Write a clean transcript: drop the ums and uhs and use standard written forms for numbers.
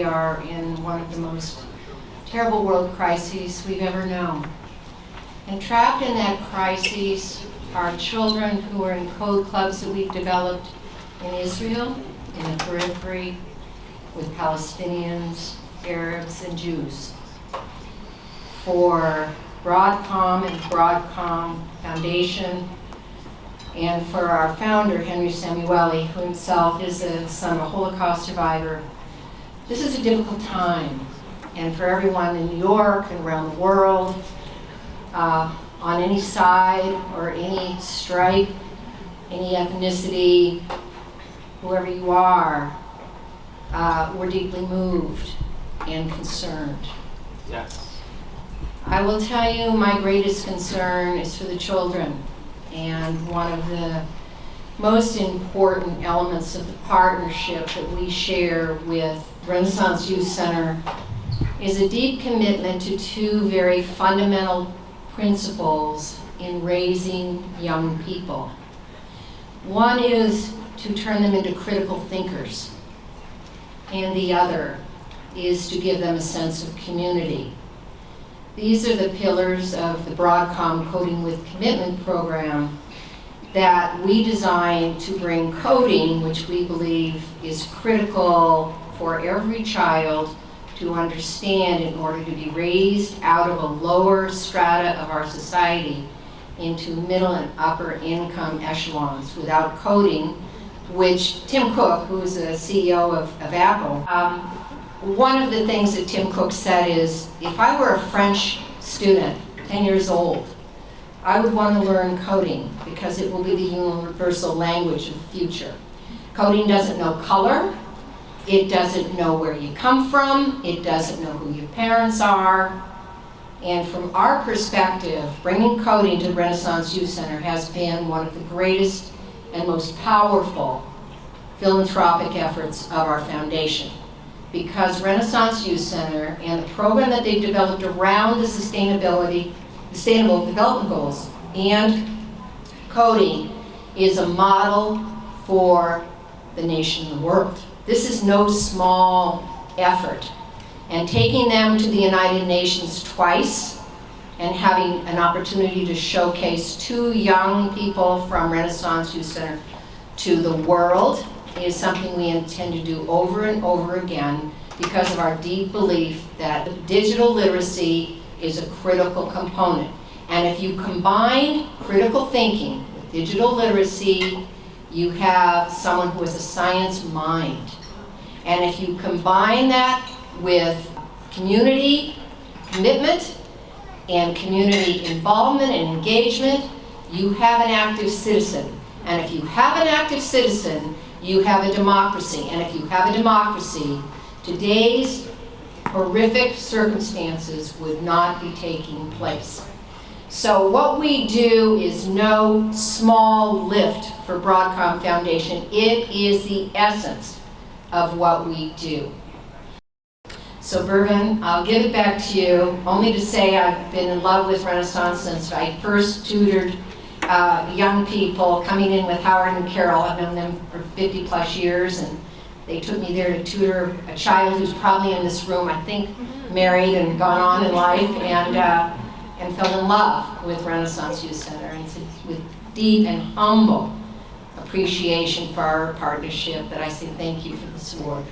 are in one of the most terrible world crises we've ever known. And trapped in that crisis are children who are in code clubs that we've developed in Israel, in the periphery, with Palestinians, Arabs, and Jews. For Broadcom and Broadcom Foundation, and for our founder, Henry Samueli, who himself is the son of a Holocaust survivor, this is a difficult time. And for everyone in New York and around the world, on any side or any stripe, any ethnicity, whoever you are, we're deeply moved and concerned. Yes. I will tell you my greatest concern is for the children. And one of the most important elements of the partnership that we share with Renaissance Youth Center is a deep commitment to two very fundamental principles in raising young people. One is to turn them into critical thinkers, and the other is to give them a sense of community. These are the pillars of the Broadcom Coding with Commitment program that we designed to bring coding, which we believe is critical for every child to understand in order to be raised out of a lower strata of our society into middle and upper income echelons. Without coding, which Tim Cook, who's the CEO of Apple, one of the things that Tim Cook said is, if I were a French student, 10 years old, I would want to learn coding because it will be the universal language of the future. Coding doesn't know color, it doesn't know where you come from, it doesn't know who your parents are. And from our perspective, bringing coding to the Renaissance Youth Center has been one of the greatest and most powerful philanthropic efforts of our foundation. Because Renaissance Youth Center and the program that they've developed around the Sustainable Development Goals and coding is a model for the nation and the world. This is no small effort. And taking them to the United Nations twice and having an opportunity to showcase two young people from Renaissance Youth Center to the world is something we intend to do over and over again because of our deep belief that digital literacy is a critical component. And if you combine critical thinking with digital literacy, you have someone who has a science mind. And if you combine that with community commitment and community involvement and engagement, you have an active citizen. And if you have an active citizen, you have a democracy. And if you have a democracy, today's horrific circumstances would not be taking place. So what we do is no small lift for Broadcom Foundation. It is the essence of what we do. So Bervin, I'll give it back to you, only to say I've been in love with Renaissance since I first tutored young people coming in with Howard and Carol. I've known them for 50 plus years, and they took me there to tutor a child who's probably in this room, I think, married and gone on in life, and fell in love with Renaissance Youth Center, and it's with deep and humble appreciation for our partnership that I say thank you for this award.